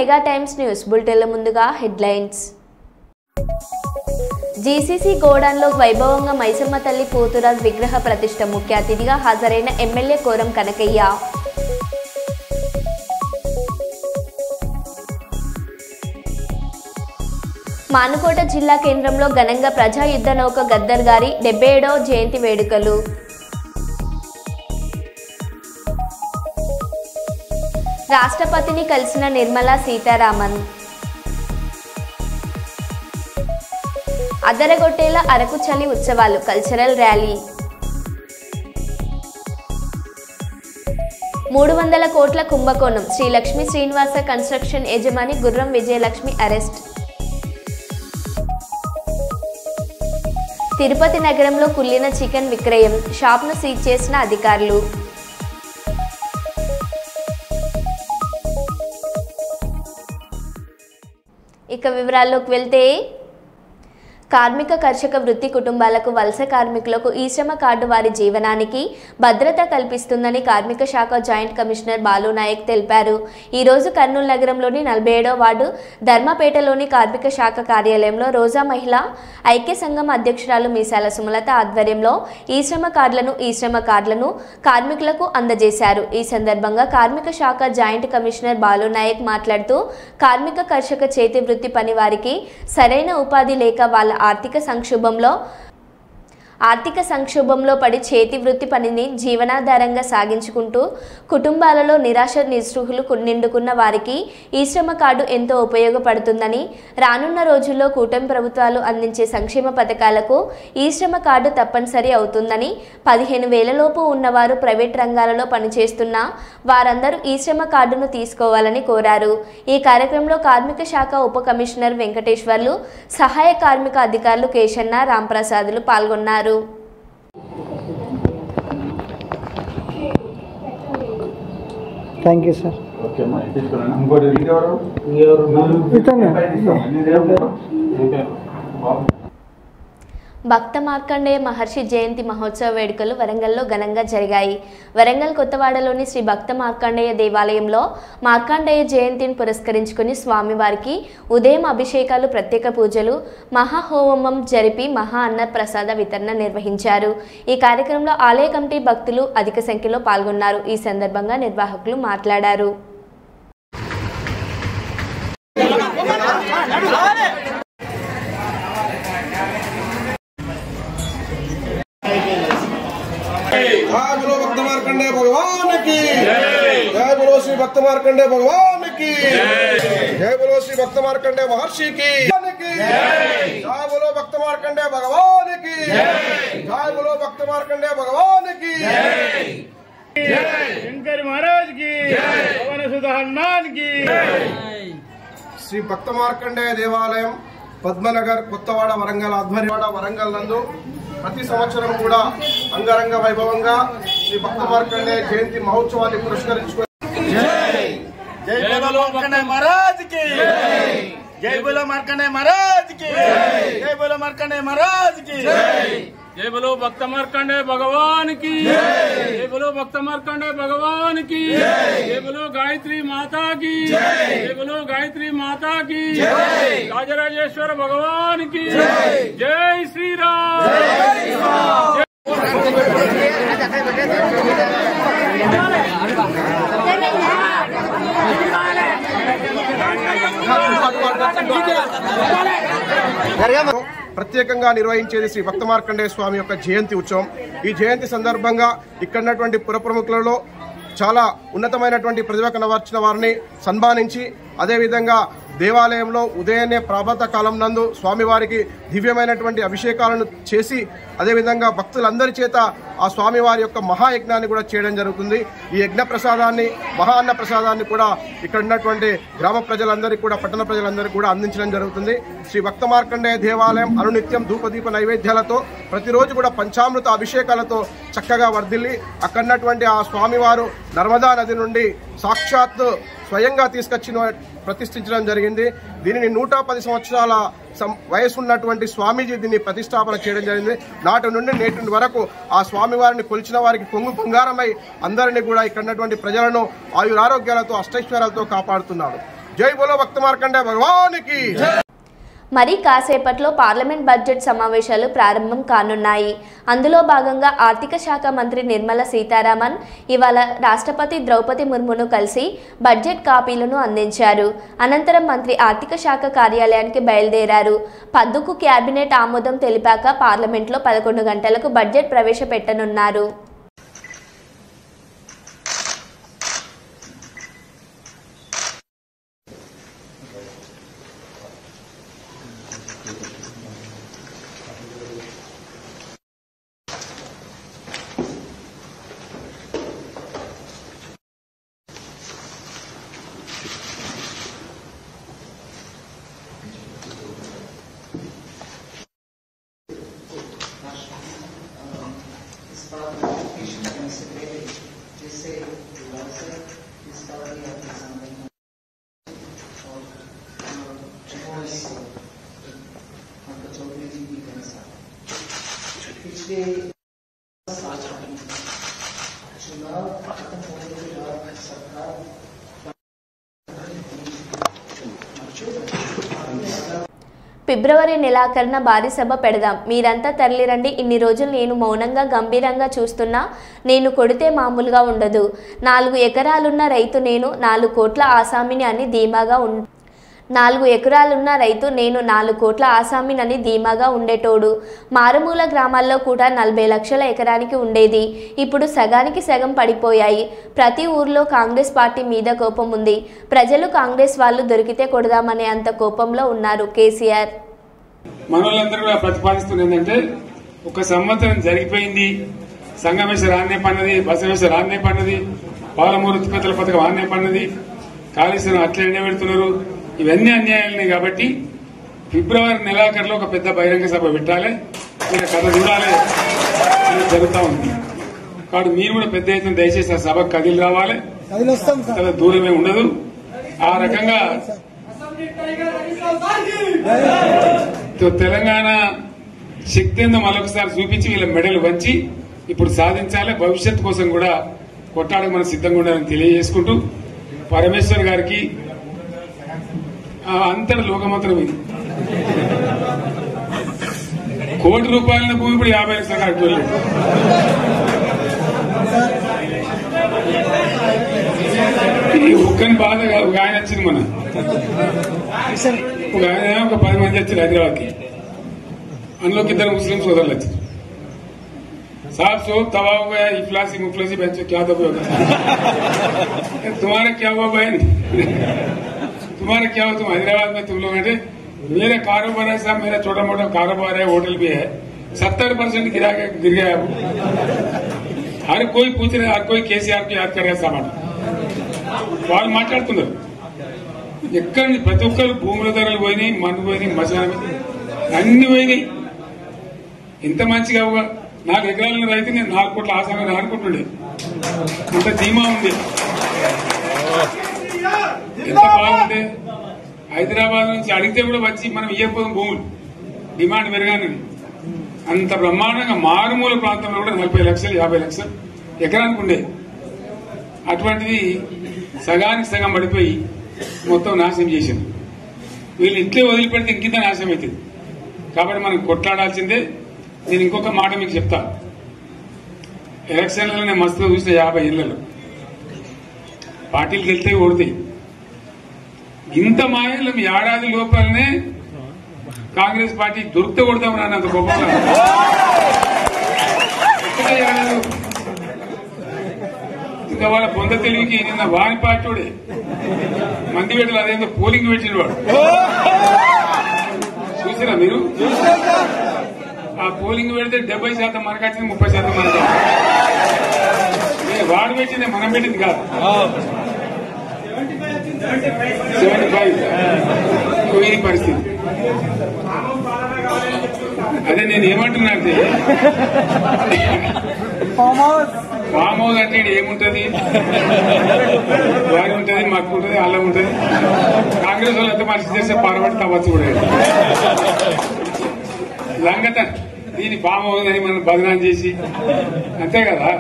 Mega times news బులెటిన్ల ముందుగా headlines. GCC గోడౌన్లో వైభవంగా మైసమ్మ తల్లి పోతురాజ్ విగ్రహ ప్రతిష్ఠ. ముఖ్య అతిథిగా హాజరైన ఎమ్మెల్యే కోరం కనకయ్య. మానుకోట జిల్లా కేంద్రంలో ఘనంగా ప్రజా యుద్ధ నౌక గద్దర్ గారి 77వ జయంతి వేడుకలు. రాష్ట్రపతిని కలిసిన నిర్మలా సీతారామన్. అదరగొట్టేలా అరకు చలి ఉత్సవాలు, కల్చరల్ ర్యాలీ. 300 కోట్ల కుంభకోణం. శ్రీలక్ష్మి శ్రీనివాస కన్స్ట్రక్షన్ యజమాని గుర్రం విజయలక్ష్మి అరెస్ట్. తిరుపతి నగరంలో కుళ్ళిన చికెన్ విక్రయం. షాప్ను సీజ్ చేసిన అధికారులు. ఇక వివరాల్లోకి వెళ్తే, కార్మిక కర్షక వృత్తి కుటుంబాలకు వలస కార్మికులకు ఈ శ్రమ కార్డు వారి జీవనానికి భద్రత కల్పిస్తుందని కార్మిక శాఖ జాయింట్ కమిషనర్ బాలు నాయక్ తెలిపారు. ఈరోజు కర్నూలు నగరంలోని 47వ వార్డు ధర్మపేటలోని కార్మిక శాఖ కార్యాలయంలో రోజా మహిళా ఐక్య సంఘం అధ్యక్షురాలు మీసాల సుమలత ఆధ్వర్యంలో ఈ శ్రమ కార్డులను కార్మికులకు అందజేశారు. ఈ సందర్భంగా కార్మిక శాఖ జాయింట్ కమిషనర్ బాలు నాయక్ మాట్లాడుతూ, కార్మిక కర్షక చేతి వృత్తి పని వారికి సరైన ఉపాధి లేక వాళ్ళ ఆర్థిక సంక్షోభంలో పడి చేతి వృత్తి పనిని జీవనాధారంగా సాగించుకుంటూ కుటుంబాలలో నిరాశ నిస్పృహలు నిండుకున్న వారికి ఈ శ్రమ కార్డు ఎంతో ఉపయోగపడుతుందని, రానున్న రోజుల్లో కూటమి ప్రభుత్వాలు అందించే సంక్షేమ పథకాలకు ఈ శ్రమ కార్డు తప్పనిసరి అవుతుందని, 15,000 లోపు ఉన్నవారు ప్రైవేట్ రంగాలలో పనిచేస్తున్న వారందరూ ఈ శ్రమ కార్డును తీసుకోవాలని కోరారు. ఈ కార్యక్రమంలో కార్మిక శాఖ ఉప కమిషనర్ వెంకటేశ్వర్లు, సహాయ కార్మిక అధికారులు కేశన్న, రాంప్రసాదులు పాల్గొన్నారు. Thank you sir. భక్త మార్కండేయ మహర్షి జయంతి మహోత్సవ వేడుకలు వరంగల్లో ఘనంగా జరిగాయి. వరంగల్ కొత్తవాడలోని శ్రీ భక్త మార్కండేయ దేవాలయంలో మార్కండేయ జయంతిని పురస్కరించుకుని స్వామివారికి ఉదయం అభిషేకాలు, ప్రత్యేక పూజలు, మహాహోమం జరిపి మహా అన్న ప్రసాద వితరణ నిర్వహించారు. ఈ కార్యక్రమంలో ఆలయ కమిటీ భక్తులు అధిక సంఖ్యలో పాల్గొన్నారు. ఈ సందర్భంగా నిర్వాహకులు మాట్లాడారు. जय बोलो भक्त मार्कंडेय भगवान की जय बोलो श्री भक्त मार्कंडेय भगवान की जय बोलो श्री भक्त मार्कंडेय महर्षि की जय बोलो भक्त मार्कंडेय भगवान की जय बोलो भक्त मार्कंडेय भगवान की शंकर महाराज की पवन सुत हनुमान की। श्री भक्त मार्कंडेय देवालय पद्मनगर కొత్తవాడ వరంగల్ ఆధ్వర్యంలో వరంగల్ నందు ప్రతి సంవత్సరం కూడా అంగరంగ వైభవంగా శ్రీ భక్త మార్కండేయ జయంతి మహోత్సవాన్ని పురస్కరించుకొని जय बोलो मार्कंडेय महाराज की जय बोलो मार्कंडेय महाराज की जय बोलो मार्कंडेय महाराज की जय बोलो भक्त मार्कंडेय भगवान की जय बोलो भक्त मार्कंडेय भगवान की जय बोलो गायत्री माता की जय बोलो गायत्री माता की राजराजेश्वर भगवान की जय श्री राम। ప్రత్యేకంగా నిర్వహించేది శ్రీ భక్త మార్కండేయ స్వామి యొక్క జయంతి ఉత్సవం. ఈ జయంతి సందర్భంగా ఇక్కడున్నటువంటి పుర ప్రముఖులలో చాలా ఉన్నతమైనటువంటి ప్రతిభ కనబర్చిన వారిని సన్మానించి, అదేవిధంగా దేవాలయంలో ఉదయాన్నే ప్రాభాత కాలం నందు స్వామివారికి దివ్యమైనటువంటి అభిషేకాలను చేసి, అదేవిధంగా భక్తులందరి చేత ఆ స్వామివారి యొక్క మహాయజ్ఞాన్ని కూడా చేయడం జరుగుతుంది. ఈ యజ్ఞ ప్రసాదాన్ని, మహా అన్న ప్రసాదాన్ని కూడా ఇక్కడ ఉన్నటువంటి గ్రామ ప్రజలందరికీ కూడా, పట్టణ ప్రజలందరికీ కూడా అందించడం జరుగుతుంది. శ్రీ భక్త మార్కండేయ దేవాలయం అనునిత్యం ధూపదీప నైవేద్యాలతో, ప్రతిరోజు కూడా పంచామృత అభిషేకాలతో చక్కగా వర్ధిల్లి, అక్కడున్నటువంటి ఆ స్వామివారు నర్మదా నది నుండి సాక్షాత్ స్వయంగా తీసుకొచ్చిన ప్రతిష్ఠించడం జరిగింది. దీనిని 110 సంవత్సరాల వయసున్నటువంటి స్వామీజీ దీన్ని ప్రతిష్టాపన చేయడం జరిగింది. నాటి నుండి నేటి వరకు ఆ స్వామివారిని కొలిచిన వారికి పొంగు బంగారమై అందరినీ కూడా ఇక్కడ ఉన్నటువంటి ప్రజలను ఆయురారోగ్యాలతో, అష్టైశ్వర్యాలతో కాపాడుతున్నాడు. జై బోలో భక్త మార్కండే భగవానికి. మరి కాసేపట్లో పార్లమెంట్ బడ్జెట్ సమావేశాలు ప్రారంభం కానున్నాయి. అందులో భాగంగా ఆర్థిక శాఖ మంత్రి నిర్మలా సీతారామన్ ఇవాళ రాష్ట్రపతి ద్రౌపది ముర్మును కలిసి బడ్జెట్ కాపీలను అందించారు. అనంతరం మంత్రి ఆర్థిక శాఖ కార్యాలయానికి బయలుదేరారు. పద్దుకు కేబినెట్ ఆమోదం తెలిపాక పార్లమెంట్లో 11 గంటలకు బడ్జెట్ ప్రవేశపెట్టనున్నారు. ఫిబ్రవరి నెలాఖరున భారీ సభ పెడదాం, మీరంతా తరలిరండి. ఇన్ని రోజులు నేను మౌనంగా గంభీరంగా చూస్తున్నా. నేను కొడితే మామూలుగా ఉండదు. 4 ఎకరాలున్న రైతు నేను 4 కోట్ల ఆసామిని అని ధీమాగా 4 ఎకరాలున్న రైతు నేను 4 కోట్ల ఆసామినని ధీమాగా ఉండేటోడు. మారుమూల గ్రామాల్లో కూడా 40 లక్షల ఎకరానికి ఉండేది. ఇప్పుడు సగానికి సగం పడిపోయాయి. ప్రతి ఊర్లో కాంగ్రెస్ పార్టీ మీద కోపం ఉంది. ప్రజలు కాంగ్రెస్ వాళ్ళు దొరికితే కొడదామనే అంత కోపంలో ఉన్నారు కేసీఆర్. మనోళ్ళందరూ కూడా ప్రతిపాదిస్తుంది ఏంటంటే, ఒక సంవత్సరం జరిగిపోయింది, సంగమేశ రాన్నే పన్నది, బసవేశ రాన్నే పన్నది, పాలమూరు ఉత్పత్తుల పథకం ఆన్నే పన్నది, కాళేశ్వరం అట్లే పెడుతున్నారు. ఇవన్నీ అన్యాయాలని కాబట్టి ఫిబ్రవరి నెలాఖరులో ఒక పెద్ద బహిరంగ సభ పెట్టాలి, మీరు కథ చూడాలి అని జరుగుతూ ఉంది. కాబట్టి మీరు కూడా పెద్ద ఎత్తున దయచేసి ఆ సభకు కదిలి రావాలి, కదా దూరమే ఉండదు. ఆ రకంగా తెలంగాణ శక్తి ఏందో మరొకసారి చూపించి వీళ్ళ మెడలు వంచి ఇప్పుడు సాధించాలి. భవిష్యత్తు కోసం కూడా కొట్టాడకు మనం సిద్ధంగా ఉండాలని తెలియజేసుకుంటూ, పరమేశ్వర్ గారికి అంతటి లోకమంతరం ఇది. కోటి రూపాయల భూమి ఇప్పుడు 50 లక్షల కట్టుకోలేదు. ఈ ఒక్కని బాధ ఒక ఆయన వచ్చింది, మన ఒక ఆయన ఒక 10 మంది వచ్చారు హైదరాబాద్కి. అందులోకి 2 ముస్లిం సోదరులు వచ్చారు. साहब सोब तबाह हो गया, इफलासी मुफलसी बच्चे क्या दबे होगा, तुम्हारा क्या हुआ बहन, तुम्हारा क्या हुआ, तुम हैदराबाद में तुम लोग हैं, मेरा कारोबार है साहब, मेरा छोटा मोटा कारोबार है, होटल भी है, 70% गिर गया. हर कोई पूछ रहे, हर कोई केसीआर को याद कर रहे सामान వాళ్ళు మాట్లాడుతున్నారు. ఎక్కడ ప్రతి ఒక్కరు భూముల ధరలు పోయినాయి, మందు పోయినాయి, మసాలా అన్ని పోయినాయి. ఇంత మంచిగా 4 ఎకరాల రైతు నేను 4 కోట్ల ఆసామని అనుకుంటుండే, అంత ధీమా ఉంది. ఎంత బాగుంటే హైదరాబాద్ నుంచి అడిగితే కూడా వచ్చి మనం ఇయ్యకపోదాం భూములు, డిమాండ్ పెరగానని. అంత బ్రహ్మాండంగా మారుమూల ప్రాంతంలో కూడా 40 లక్షలు 50 లక్షలు ఎకరానికి ఉండే. అటువంటిది సగానికి సగం పడిపోయి మొత్తం నాశనం చేశారు. వీళ్ళు ఇట్లే వదిలిపెడితే ఇంకింత నాశనం అవుతుంది. కాబట్టి మనం కొట్లాడాల్సిందే. నేను ఇంకొక మాట మీకు చెప్తా, ఎలక్షన్లలో నేను మస్తుగా చూసిన 50 ఏళ్లలో పార్టీలకు వెళ్తే ఓడితాయి. ఇంత మాయలు ఏడాది లోపలనే కాంగ్రెస్ పార్టీ దొరికితే కొడతాం రానంత గొప్పగా ఇంకా వాళ్ళ పొంద తెలివికి నిన్న వారి పార్టీ మంది పెట్టలు అదేందో పోలింగ్ పెట్టిన వాడు చూసారా మీరు? ఆ పోలింగ్ పెడితే 70% మనకు వచ్చింది, 30% మనకు. వాడు పెట్టింది మనం పెట్టింది కాదు. 75 ఇది పరిస్థితి. అదే నేను ఏమంటున్నా అంటే, ఫామ్ హౌస్ అంటే ఏముంటది, వారి ఉంటది, మాకు ఉంటది, అల్లం ఉంటది. కాంగ్రెస్ వాళ్ళు ఎంత మనిషి చేస్తే పారబడి తవ్వచ్చు కూడా లంగత. దీన్ని ఫామ్ హౌస్ అని మనం బదనాం చేసి అంతే కదా.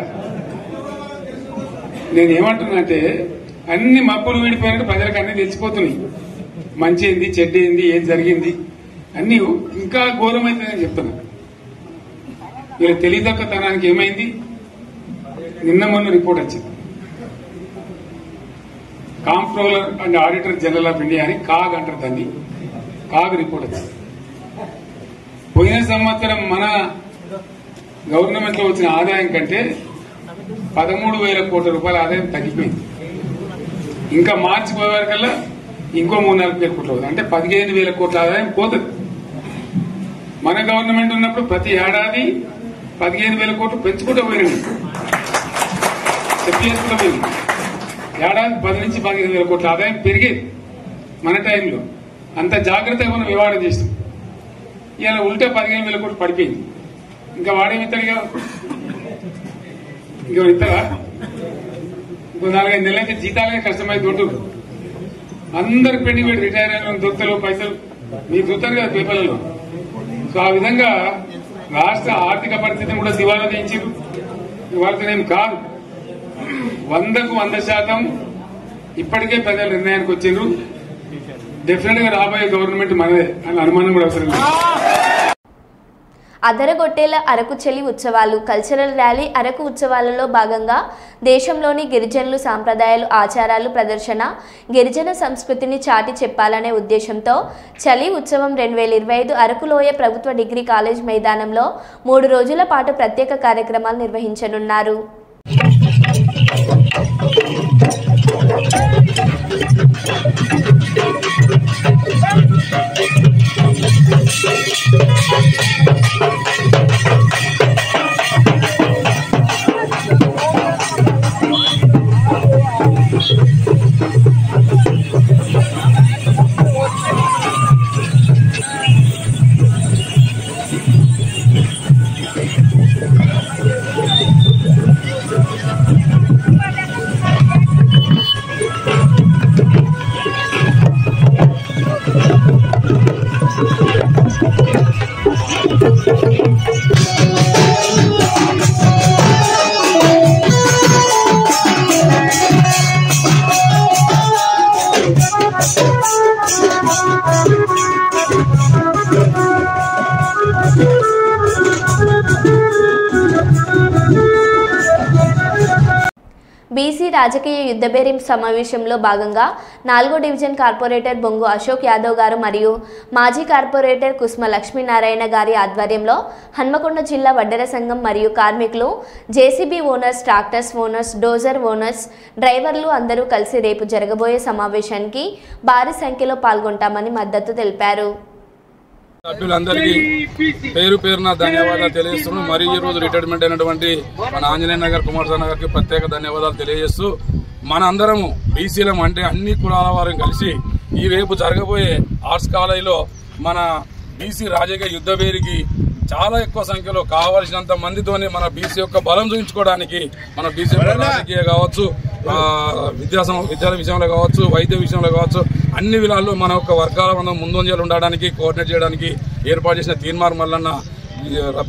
నేను ఏమంటున్నా అంటే, అన్ని మప్పులు విడిపోయినట్టు ప్రజలకు అన్ని తెలిసిపోతున్నాయి. మంచి ఏంది, చెడ్డ ఏంది, ఏం జరిగింది అన్ని ఇంకా ఘోరమైందని చెప్తున్నా. వీళ్ళ తెలియదక్కతనానికి ఏమైంది? నిన్న మొన్న రిపోర్ట్ వచ్చింది. Comptroller and auditor general of India అని కాగ్ అంటారు దాన్ని. కాగ్ రిపోర్ట్ వచ్చింది. పోయిన సంవత్సరం మన గవర్నమెంట్ లో వచ్చిన ఆదాయం కంటే 13,000 కోట్ల రూపాయల ఆదాయం తగ్గిపోయింది. ఇంకా మార్చి పోయేవరకల్లా ఇంకో 3-4 కోట్ల అవుతుంది. అంటే 15,000 కోట్ల ఆదాయం పోతుంది. మన గవర్నమెంట్ ఉన్నప్పుడు ప్రతి ఏడాది 15,000 కోట్లు పెంచుకుంటూ పోయింది. చెప్పేసుకుంటూ పోయింది. ఏడాది 10 నుంచి 15,000 కోట్ల ఆదాయం పెరిగేది మన టైంలో. అంత జాగ్రత్తగా మనం వ్యవహారం చేస్తాం. ఇలా ఉల్టా 15,000 కోట్లు పడిపోయింది. ఇంకా వాడేమిస్తాడుగా? ఇంకా ఇస్తారా? ఇంకో 4-5 నెలలైతే జీతాలే కష్టమై దొరుకుతుంది. అందరు పెండింగ్ పెట్టి రిటైర్ అయిన దొరుకుతారు పైసలు. మీరు చూస్తారు కదా పేపర్లలో. సో ఆ విధంగా రాష్ట్ర ఆర్థిక పరిస్థితిని కూడా దివాలా తీయించారు. వాళ్ళతోనేం కాదు. 100కు 100% ఇప్పటికే ప్రజల నిర్ణయానికి వచ్చిండ్రు. డెఫినెట్ గా రాబోయే గవర్నమెంట్ మనదే అని అనుమానం కూడా అవసరం లేదు. అదరగొట్టేల అరకు చలి ఉత్సవాలు కల్చరల్ ర్యాలీ. అరకు ఉత్సవాలలో భాగంగా దేశంలోని గిరిజనులు సాంప్రదాయాలు, ఆచారాలు ప్రదర్శన, గిరిజన సంస్కృతిని చాటి చెప్పాలనే ఉద్దేశంతో చలి ఉత్సవం 2025 అరకులోయ ప్రభుత్వ డిగ్రీ కాలేజ్ మైదానంలో 3 రోజుల పాటు ప్రత్యేక కార్యక్రమాలు నిర్వహించనున్నారు. బీసీ రాజకీయ యుద్ధబేరి సమావేశంలో భాగంగా 4వ డివిజన్ కార్పొరేటర్ బొంగు అశోక్ యాదవ్ గారు మరియు మాజీ కార్పొరేటర్ కుస్మ లక్ష్మీనారాయణ గారి ఆధ్వర్యంలో హన్మకొండ జిల్లా వడ్డెర సంఘం మరియు కార్మికులు, JCB owners, tractors owners, dozer owners, డ్రైవర్లు అందరూ కలిసి రేపు జరగబోయే సమావేశానికి భారీ సంఖ్యలో పాల్గొంటామని మద్దతు తెలిపారు. సభ్యులందరికీ పేరు పేరున ధన్యవాదాలు తెలియజేస్తున్నాం. మరియు ఈ రోజు రిటైర్మెంట్ అయినటువంటి మన ఆంజనేయ నగర్ కుమారస్వామి గారికి ప్రత్యేక ధన్యవాదాలు తెలియజేస్తూ, మన అందరము బీసీలం అంటే అన్ని కులాల వారిని కలిసి ఈ రేపు జరగబోయే ఆర్ట్స్ కాలేజీలో మన బీసీ రాజకీయ యుద్ధవేరికి చాలా ఎక్కువ సంఖ్యలో కావలసినంత మందితోనే మన బీసీ యొక్క బలం చూపించుకోవడానికి, మన బీసీ రాజకీయ కావచ్చు, విద్యా విషయంలో కావచ్చు, వైద్య విషయంలో కావచ్చు, అన్ని విధాల్లో మన యొక్క వర్గాల మనం ముందంజలు ఉండడానికి, కోఆర్డినేట్ చేయడానికి ఏర్పాటు చేసిన తీర్మార్ మల్లన్న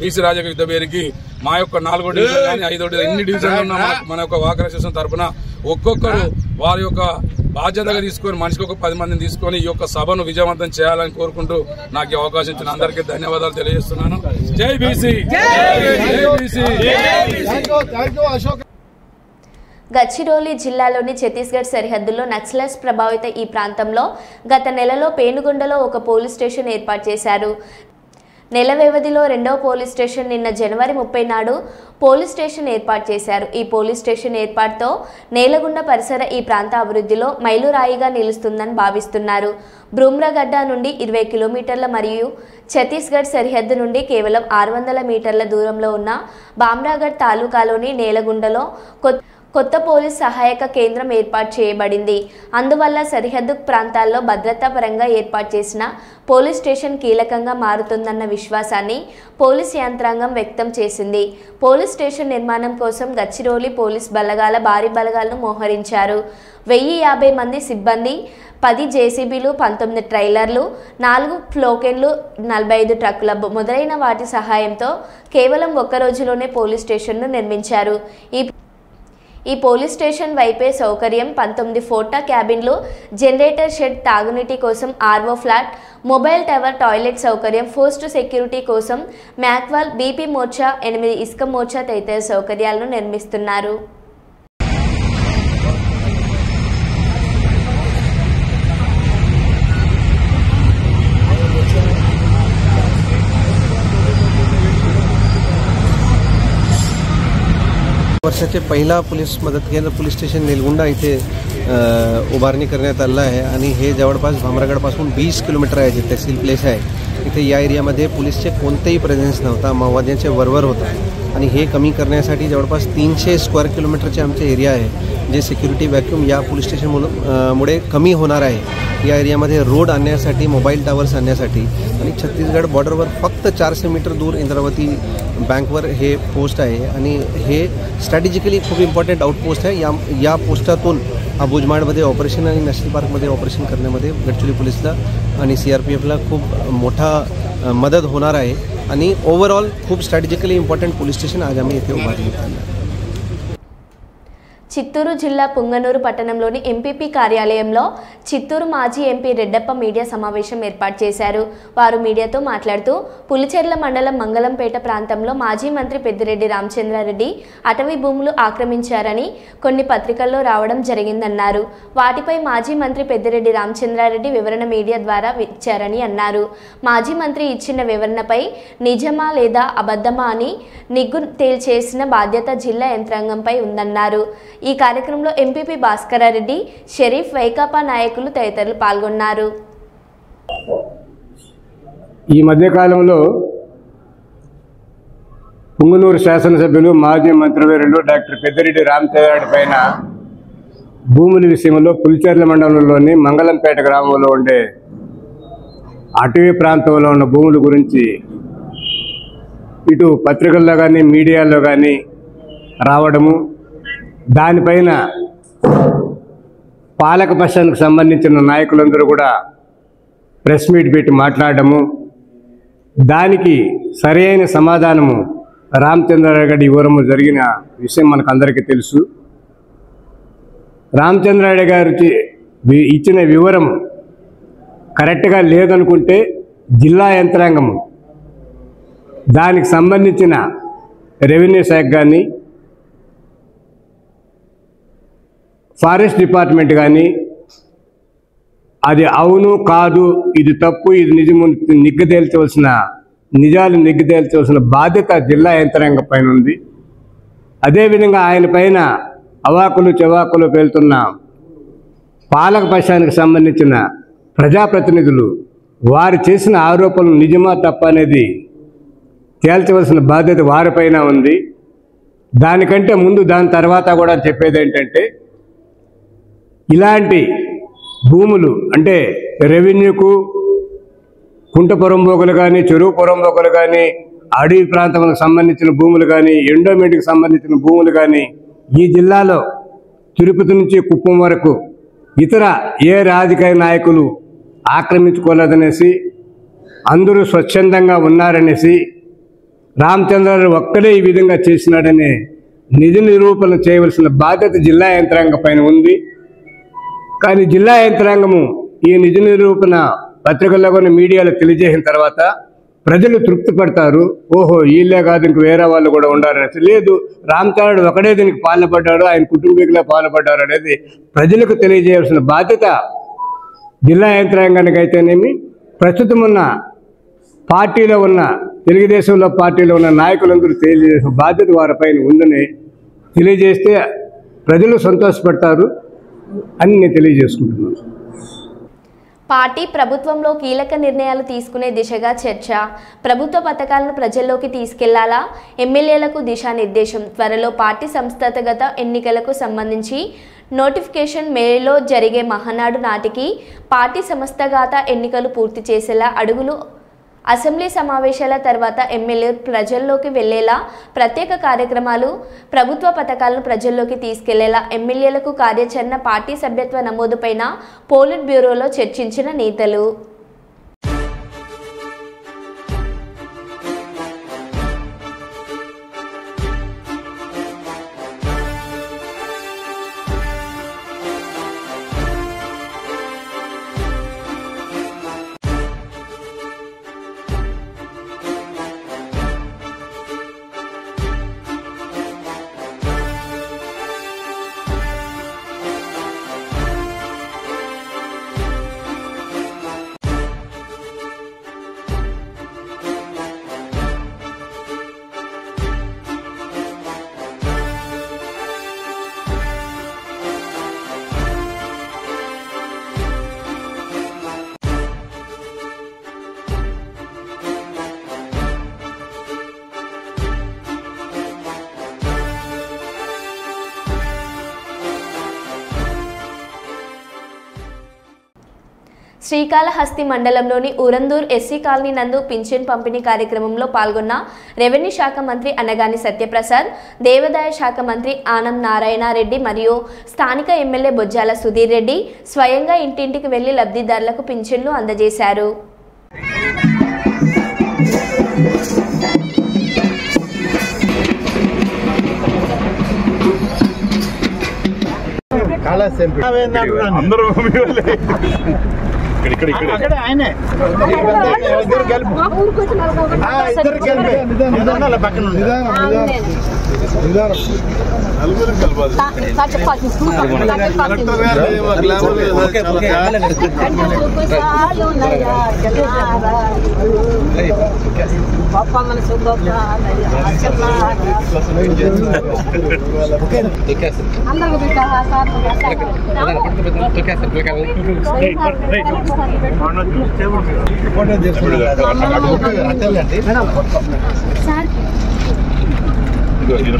బీసీ రాజకీయ యుద్ధ పేరుకి మా యొక్క 4వ డివిజన్ కానీ 5వ డివిజన్ ఎన్ని డివిజన్లు ఉన్నా మన యొక్క వాకర్ అసోసియేషన్ తరఫున ఒక్కొక్కరు వారి యొక్క బాధ్యతగా తీసుకొని మనిషికి ఒక 10 మందిని తీసుకొని ఈ యొక్క సభను విజయవంతం చేయాలని కోరుకుంటూ నాకు ఈ అవకాశం ఇచ్చిన అందరికీ ధన్యవాదాలు తెలియజేస్తున్నాను. జై బీసీ. గచ్చిరోలి జిల్లాలోని ఛత్తీస్గఢ్ సరిహద్దుల్లో నక్సలైట్స్ ప్రభావిత ఈ ప్రాంతంలో గత నెలలో పేనుగొండలో ఒక పోలీస్ స్టేషన్ ఏర్పాటు చేశారు. నెల వ్యవధిలో 2వ పోలీస్ స్టేషన్ నిన్న జనవరి 30 నాడు పోలీస్ స్టేషన్ ఏర్పాటు చేశారు. ఈ పోలీస్ స్టేషన్ ఏర్పాటుతో నేలగుండ పరిసర ఈ ప్రాంత అభివృద్ధిలో మైలురాయిగా నిలుస్తుందని భావిస్తున్నారు. బ్రూమ్రగడ్డ నుండి 20 కిలోమీటర్ల మరియు ఛత్తీస్గఢ్ సరిహద్దు నుండి కేవలం 600 మీటర్ల దూరంలో ఉన్న బామ్రాగఢ్ తాలూకాలోని నేలగుండలో కొత్త పోలీస్ సహాయక కేంద్రం ఏర్పాటు చేయబడింది. అందువల్ల సరిహద్దు ప్రాంతాల్లో భద్రతా పరంగా ఏర్పాటు చేసిన పోలీస్ స్టేషన్ కీలకంగా మారుతుందన్న విశ్వాసాన్ని పోలీస్ యంత్రాంగం వ్యక్తం చేసింది. పోలీస్ స్టేషన్ నిర్మాణం కోసం గచ్చిరోలి పోలీస్ బలగాల భారీ బలగాలను మోహరించారు. 1050 మంది సిబ్బంది, 10 జేసీబీలు, 19 ట్రైలర్లు, 4 ఫ్లోకెన్లు, 45 ట్రక్కుల మొదలైన వాటి సహాయంతో కేవలం ఒక్క రోజులోనే పోలీస్ స్టేషన్ను నిర్మించారు. ఈ పోలీస్ స్టేషన్ వైపే సౌకర్యం 19 ఫోటా క్యాబిన్లు, జనరేటర్ షెడ్, తాగునీటి కోసం RO flat, mobile tower, toilet సౌకర్యం, పోస్ట్ సెక్యూరిటీ కోసం మ్యాక్వాల్, బీపీ మోర్చా, 8 ఇసుక మోర్చా తదితర సౌకర్యాలను నిర్మిస్తున్నారు. वर्षाचे पहिला पोलीस मदत केंद्र पोलीस स्टेशन निलगुंडा इथे उभारणी करण्यात आलेलं आहे आणि हे जवळपास भामरागडपासून 20 किलोमीटर आहे जे तहसील प्लेस आहे. इथे या एरियामध्ये पोलीसचे कोणतेही प्रेझेन्स नव्हता, माओवाद्यांचे वरवर होता आणि हे कमी करण्यासाठी जवळपास 300 स्क्वेअर किलोमीटरचे आमचे एरिया आहे जे सिक्युरिटी व्हॅक्यूम या पोलीस स्टेशन मुळे कमी होणार आहे. या एरियामध्ये रोड आणण्यासाठी, मोबाईल टावर्स आणण्यासाठी आणि छत्तीसगड बॉर्डरवर फक्त 400 मीटर दूर इंद्रावती बँकवर हे पोस्ट आहे आणि हे स्ट्रॅटेजिकली खूप इम्पॉर्टंट आउटपोस्ट आहे. या पोस्टातून अबुजमाडमध्ये ऑपरेशन आणि नॅशनल पार्कमध्ये ऑपरेशन करण्यामध्ये गडचिरोली पोलीसला आणि CRPFला खूप मोठा मदत होणार आहे आणि ओव्हरऑल खूप स्ट्रॅटेजिकली इम्पॉर्टंट पोलीस स्टेशन आज आम्ही इथे उभारले. చిత్తూరు జిల్లా పుంగనూరు పట్టణంలోని ఎంపీపీ కార్యాలయంలో చిత్తూరు మాజీ ఎంపీ రెడ్డప్ప మీడియా సమావేశం ఏర్పాటు చేశారు. వారు మీడియాతో మాట్లాడుతూ పులిచెర్ల మండలం మంగళంపేట ప్రాంతంలో మాజీ మంత్రి పెద్దిరెడ్డి రామచంద్రారెడ్డి అటవీ భూములు ఆక్రమించారని కొన్ని పత్రికల్లో రావడం జరిగిందన్నారు. వాటిపై మాజీ మంత్రి పెద్దిరెడ్డి రామచంద్రారెడ్డి వివరణ మీడియా ద్వారా ఇచ్చారని అన్నారు. మాజీ మంత్రి ఇచ్చిన వివరణపై నిజమా లేదా అబద్ధమా అని నిగ్గు తేల్చేసిన బాధ్యత జిల్లా యంత్రాంగంపై ఉందన్నారు. ఈ కార్యక్రమంలో ఎంపీపీ భాస్కరారెడ్డి, షరీఫ్, వైకాపా నాయకులు తదితరులు పాల్గొన్నారు. ఈ మధ్యకాలంలో పుంగనూరు శాసనసభ్యులు మాజీ మంత్రివర్యులు డాక్టర్ పెద్దిరెడ్డి రామచంద్రారెడ్డి పైన భూముల విషయంలో పులిచెర్ల మండలంలోని మంగళంపేట గ్రామంలో ఉండే అటవీ ప్రాంతంలో ఉన్న భూముల గురించి ఇటు పత్రికల్లో కానీ మీడియాలో కానీ రావడము, దానిపైన పాలకపక్షానికి సంబంధించిన నాయకులందరూ కూడా ప్రెస్ మీట్ పెట్టి మాట్లాడము, దానికి సరైన సమాధానము రామచంద్రారెడ్డి ఇవ్వడము జరిగిన విషయం మనకు అందరికీ తెలుసు. రామచంద్రారెడ్డి గారు ఇచ్చిన వివరం కరెక్ట్గా లేదనుకుంటే జిల్లా యంత్రాంగము దానికి సంబంధించిన రెవెన్యూ శాఖ కానీ, ఫారెస్ట్ డిపార్ట్మెంట్ కానీ అది అవును కాదు, ఇది తప్పు, ఇది నిజము నిజాలు నిగ్గుతేల్చవలసిన బాధ్యత జిల్లా యంత్రాంగం పైన ఉంది. అదేవిధంగా ఆయన పైన అవాకులు చెవాకులు పేలుతున్న పాలకపక్షానికి సంబంధించిన ప్రజాప్రతినిధులు వారు చేసిన ఆరోపణలు నిజమా తప్ప అనేది తేల్చవలసిన బాధ్యత వారిపైన ఉంది. దానికంటే ముందు దాని తర్వాత కూడా చెప్పేది ఏంటంటే, ఇలాంటి భూములు అంటే రెవెన్యూకు కుంట పొరంబోకులు కానీ, చెరువు పొరంబోకులు కానీ, అడవి ప్రాంతాలకు సంబంధించిన భూములు కానీ, ఎండోమెంట్కి సంబంధించిన భూములు కానీ ఈ జిల్లాలో తిరుపతి నుంచి కుప్పం వరకు ఇతర ఏ రాజకీయ నాయకులు ఆక్రమించుకోలేదనేసి, అందరూ స్వచ్ఛందంగా ఉన్నారనేసి, రామచంద్రారెడ్డి ఒక్కడే ఈ విధంగా చేసినాడనే నిజ నిరూపణ చేయవలసిన బాధ్యత జిల్లా యంత్రాంగం పైన ఉంది. కానీ జిల్లా యంత్రాంగము ఈ నిజ నిరూపణ పత్రికల్లో కొన్ని మీడియాలో తెలియజేసిన తర్వాత ప్రజలు తృప్తి పడతారు. ఓహో, వీళ్ళే కాదు ఇంక వేరే వాళ్ళు కూడా ఉండారనేసి. లేదు, రామచంద్రారెడ్డి ఒకడే దీనికి పాల్పడ్డాడు, ఆయన కుటుంబీకులే పాల్పడ్డారు అనేది ప్రజలకు తెలియజేయాల్సిన బాధ్యత జిల్లా యంత్రాంగానికి అయితేనేమి, ప్రస్తుతం ఉన్న పార్టీలో ఉన్న తెలుగుదేశంలో పార్టీలో ఉన్న నాయకులందరూ తెలియజేసిన బాధ్యత వారిపైన ఉందని తెలియజేస్తే ప్రజలు సంతోషపడతారు అని నేను తెలియజేసుకుంటున్నాను. పార్టీ ప్రభుత్వంలో కీలక నిర్ణయాలు తీసుకునే దిశగా చర్చ, ప్రభుత్వ పథకాలను ప్రజల్లోకి తీసుకెళ్లాలా, ఎమ్మెల్యేలకు దిశానిర్దేశం. త్వరలో పార్టీ సంస్థాగత ఎన్నికలకు సంబంధించి నోటిఫికేషన్, మేలో జరిగే మహానాడు నాటికి పార్టీ సంస్థాగత ఎన్నికలు పూర్తి చేసేలా అడుగులు, అసెంబ్లీ సమావేశాల తర్వాత ఎమ్మెల్యేలు ప్రజల్లోకి వెళ్లేలా ప్రత్యేక కార్యక్రమాలు, ప్రభుత్వ పథకాలను ప్రజల్లోకి తీసుకెళ్లేలా ఎమ్మెల్యేలకు కార్యాచరణ, పార్టీ సభ్యత్వ నమోదుపైన పోలిట్ బ్యూరోలో చర్చించిన నేతలు. శ్రీకాళహస్తి మండలంలోని ఉరందూర్ ఎస్సీ కాలనీ నందు పింఛన్ పంపిణీ కార్యక్రమంలో పాల్గొన్న రెవెన్యూ శాఖ మంత్రి అనగాని సత్యప్రసాద్, దేవాదాయ శాఖ మంత్రి ఆనం నారాయణరెడ్డి మరియు స్థానిక ఎమ్మెల్యే బొజ్జాల సుధీర్ రెడ్డి స్వయంగా ఇంటింటికి వెళ్లి లబ్ధిదారులకు పింఛన్లు అందజేశారు.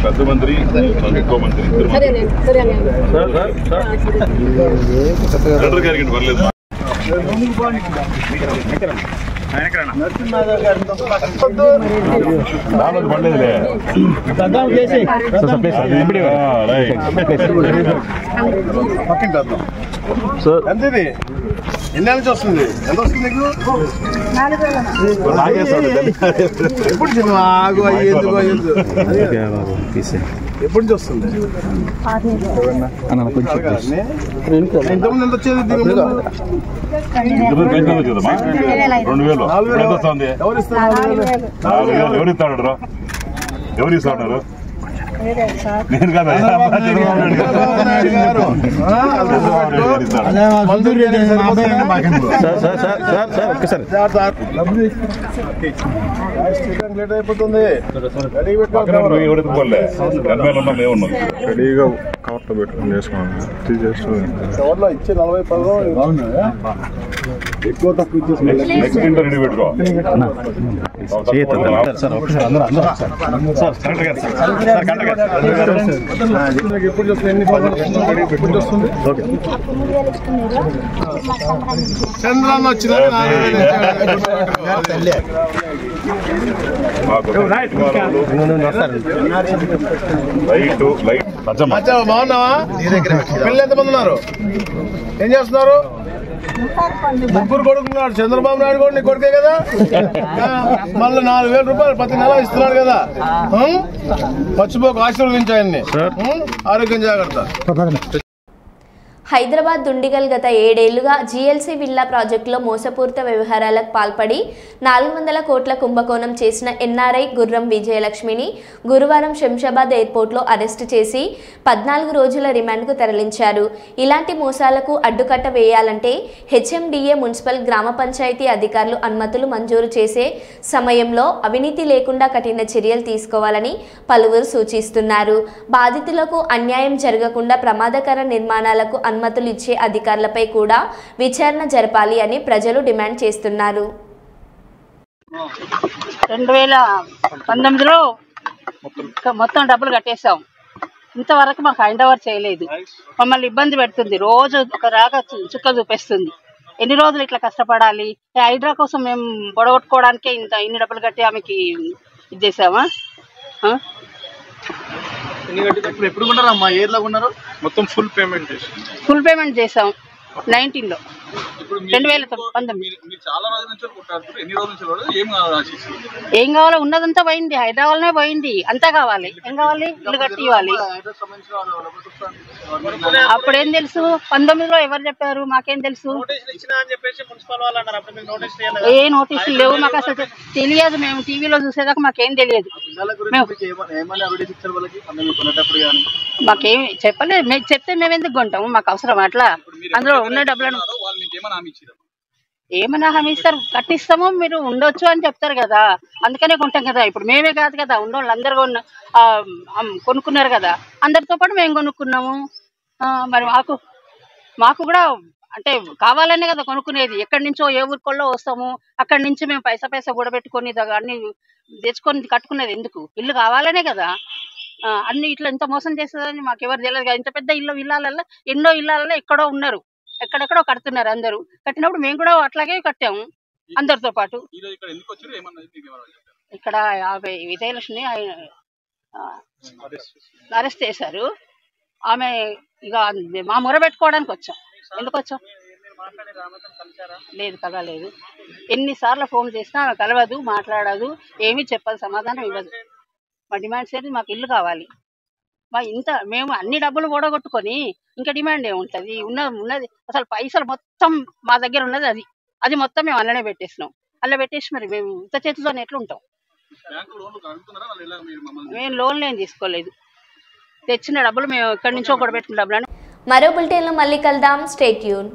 పెద్ద మంత్రి ఎక్కువ మంత్రి గారికి పర్లేదు. ఎంతది ఎన్ని నుంచి వస్తుంది? ఎంత వస్తుంది నీకు? ఎప్పుడు ఎప్పుడు నుంచి వస్తుంది? ఇంతకుముందు ఎంత వచ్చేది? 2000 వస్తుంది. ఎవరు ఇస్తాడు? ఎవరు ఇస్తాడు? నేను కదా లేట్ అయిపోతుంది. రెడీగా కవర్లో పెట్టుకుని చేసుకోండి. ఇచ్చే 40 ఎక్కువ తక్కువ నెక్స్ట్ ఇంటర్ రెడీ పెట్టుకో. ఎప్పుడు చూస్తుంది? ఎన్ని ఎప్పుడు చూస్తుంది? చంద్రాన్ని వచ్చింది. బాగున్నావా? పిల్లలు ఎంతమంది ఉన్నారు? ఏం చేస్తున్నారు? ముగ్గురు కొడుకున్నాడు. చంద్రబాబు నాయుడు కూడా నీ కొడుకే కదా. మళ్ళీ 4000 రూపాయలు ప్రతి నెల ఇస్తున్నాడు కదా. మర్చిపోక ఆశీర్వదించాయన్ని. ఆరోగ్యం జాగ్రత్త. హైదరాబాద్ దుండిగల్ గత 7 ఏళ్లుగా జీఎల్సీ విల్లా ప్రాజెక్టులో మోసపూరిత వ్యవహారాలకు పాల్పడి 400 కోట్ల కుంభకోణం చేసిన ఎన్ఆర్ఐ గుర్రం విజయలక్ష్మిని గురువారం శంషాబాద్ ఎయిర్పోర్ట్లో అరెస్టు చేసి 14 రోజుల రిమాండ్కు తరలించారు. ఇలాంటి మోసాలకు అడ్డుకట్ట వేయాలంటే హెచ్ఎండిఏ, మున్సిపల్, గ్రామ పంచాయతీ అధికారులు అనుమతులు మంజూరు చేసే సమయంలో అవినీతి లేకుండా కఠిన చర్యలు తీసుకోవాలని పలువురు సూచిస్తున్నారు. బాధితులకు అన్యాయం జరగకుండా ప్రమాదకర నిర్మాణాలకు అనుమతులు ఇచ్చే అధికారులపై కూడా విచారణ జరపాలి అని ప్రజలు డిమాండ్ చేస్తున్నారు. 2019లో మొత్తం డబ్బులు కట్టేసాం. ఇంతవరకు మాకు హ్యాండ్ ఓవర్ చేయలేదు. మమ్మల్ని ఇబ్బంది పెడుతుంది. రోజు ఒక రాక చుక్క చూపిస్తుంది. ఎన్ని రోజులు ఇట్లా కష్టపడాలి? హైడ్రా కోసం మేము పొడగొట్టుకోవడానికే ఇన్ని డబ్బులు కట్టి ఆమెకి ఇది చేసామా? ఎప్పుడు ఉన్నారమ్మా? ఏర్లో ఉన్నారు? మొత్తం ఫుల్ పేమెంట్ చేసాం 19లో. 2019 ఏం కావాలో ఉన్నదంతా పోయింది. హైదరాబాద్లోనే పోయింది. అంతా కావాలి. ఏం కావాలి? ఇల్లు కట్టి ఇవ్వాలి. అప్పుడేం తెలుసు? 19లో ఎవరు చెప్పారు? మాకేం తెలుసు? ఏ నోటీసులు లేవు. మాకు అసలు తెలియదు. మేము టీవీలో చూసేదాకా మాకేం తెలియదు. మాకేం చెప్పలేదు. మేము చెప్తే మేము ఎందుకు కొంటాము? మాకు అవసరం అట్లా? అందులో ఉన్న డబ్బులను ఏమన్నా హామీ ఇస్తారు? కట్టిస్తాము, మీరు ఉండొచ్చు అని చెప్తారు కదా. అందుకనే కొంటాం కదా. ఇప్పుడు మేమే కాదు కదా, ఉన్నోళ్ళు అందరు కొనుక్కున్నారు కదా. అందరితో పాటు మేము కొనుక్కున్నాము. మరి మాకు కూడా అంటే కావాలనే కదా కొనుక్కునేది. ఎక్కడి నుంచో ఏ ఊరికోళ్ళో వస్తాము. అక్కడి నుంచి మేము పైసా కూడబెట్టుకొని అన్ని తెచ్చుకొని కట్టుకునేది ఎందుకు? ఇల్లు కావాలనే కదా. అన్ని ఇట్లా ఎంత మోసం చేస్తుందని మాకు ఎవరు తెలియదు కదా. ఇంత పెద్ద ఇళ్ళల్లో ఎన్నో ఇళ్ళల్లో ఎక్కడో ఉన్నారు. ఎక్కడెక్కడో కడుతున్నారు అందరూ. కట్టినప్పుడు మేము కూడా అట్లాగే కట్టాము అందరితో పాటు. ఇక్కడ 50 విజయలక్ష్మి అరెస్ట్ చేశారు. ఆమె ఇక మా మొర పెట్టుకోవడానికి వచ్చాం. ఎందుకు వచ్చాం? లేదు, కలవలేదు. ఎన్నిసార్లు ఫోన్ చేసినా ఆమె కలవదు, మాట్లాడదు, ఏమీ చెప్పదు, సమాధానం ఇవ్వదు. మా డిమాండ్స్ ఏంటి? మాకు ఇల్లు కావాలి. మేము అన్ని డబ్బులు ఓడగొట్టుకొని ఇంకా డిమాండ్ ఏముంటుంది? ఉన్నది అసలు పైసలు మొత్తం మా దగ్గర ఉన్నది అది మొత్తం మేము అల్లనే పెట్టేసినాం. అల్ల పెట్టేసి మరి మేము ఇంత చేతితో ఎట్లా ఉంటాం? మేము లోన్లు ఏం తీసుకోలేదు. తెచ్చిన డబ్బులు మేము ఇక్కడి నుంచో కూడా పెట్టిన డబ్బులు. మరో బులెటిన్లో మళ్ళీ కలుద్దాం. Stay tune.